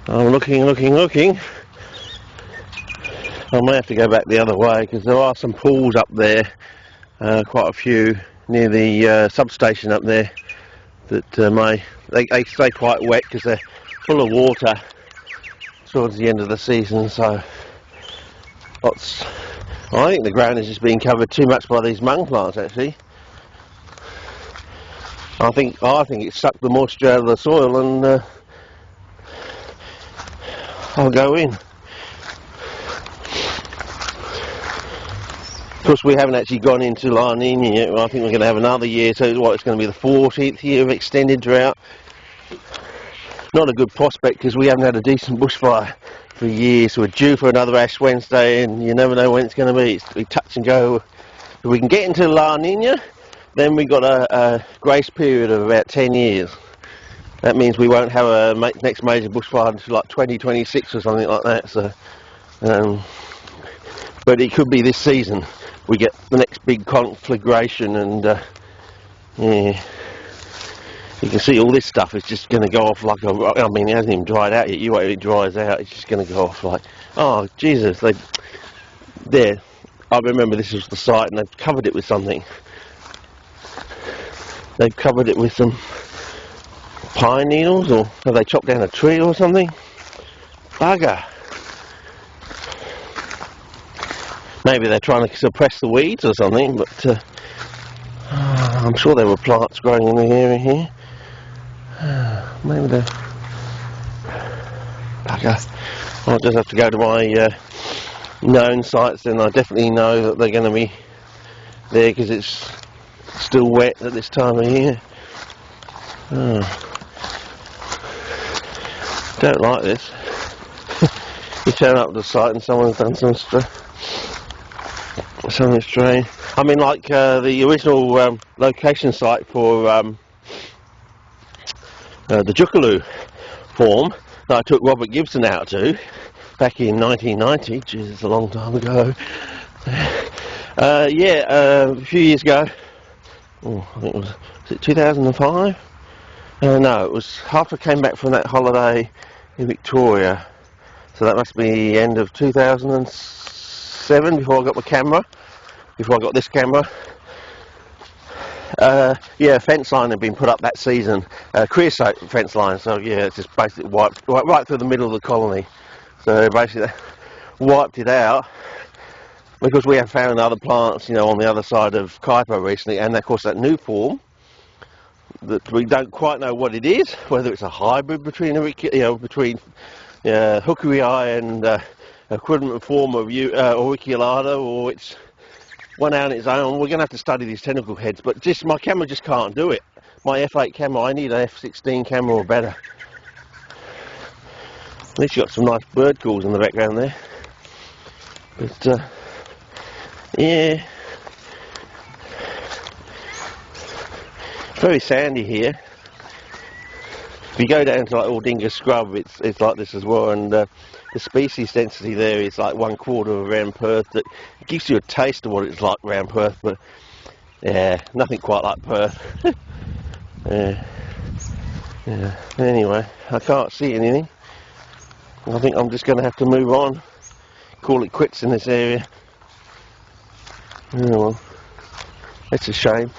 I'm looking. I may have to go back the other way because there are some pools up there, quite a few near the substation up there that they stay quite wet because they're full of water towards the end of the season. So I think the ground is just being covered too much by these mung plants. Actually, I think it's sucked the moisture out of the soil, and I'll go in. Of course, we haven't actually gone into La Nina yet. I think we're going to have another year, so it's going to be the 14th year of extended drought. Not a good prospect because we haven't had a decent bushfire for years. We're due for another Ash Wednesday, and you never know when it's going to be. It's going to be touch and go. If we can get into La Nina, then we've got a grace period of about 10 years. That means we won't have a next major bushfire until like 2026 or something like that. So, but it could be this season we get the next big conflagration, and yeah, you can see all this stuff is just going to go off like I mean, it hasn't even dried out yet. You wait till it dries out, it's just going to go off like, oh Jesus! There, I remember this was the site, and they've covered it with something. They've covered it with some pine needles, or have they chopped down a tree or something? Bugger. Maybe they're trying to suppress the weeds or something, but I'm sure there were plants growing in the area here. Maybe they're... Bugger. I'll just have to go to my known sites, then I definitely know that they're going to be there because it's still wet at this time of year. Don't like this. You turn up to the site and someone's done something strange. I mean, like the original location site for the Jukaloo form that I took Robert Gibson out to back in 1990. Jeez, it's a long time ago. A few years ago. Oh, I think was it 2005? No, it was after I came back from that holiday in Victoria. So that must be the end of 2007 before I got my camera. Before I got this camera. Fence line had been put up that season. Creosote fence line. So yeah, it's just basically wiped right through the middle of the colony. So basically they wiped it out. Because we have found other plants, on the other side of Kuiper recently, and of course that new form that we don't quite know what it is, whether it's a hybrid between Hookii and equivalent form of auriculata, or it's one out on its own. We're going to have to study these tentacle heads, but my camera just can't do it. My f8 camera, I need an f16 camera or better. At least you got some nice bird calls in the background there. But yeah, it's very sandy here. If you go down to like Aldinga Scrub, it's like this as well, and the species density there is like 1/4 of around Perth. That gives you a taste of what it's like around Perth, but yeah, nothing quite like Perth. yeah. Anyway, I can't see anything. I think I'm just going to have to move on, call it quits in this area. Oh well, it's a shame.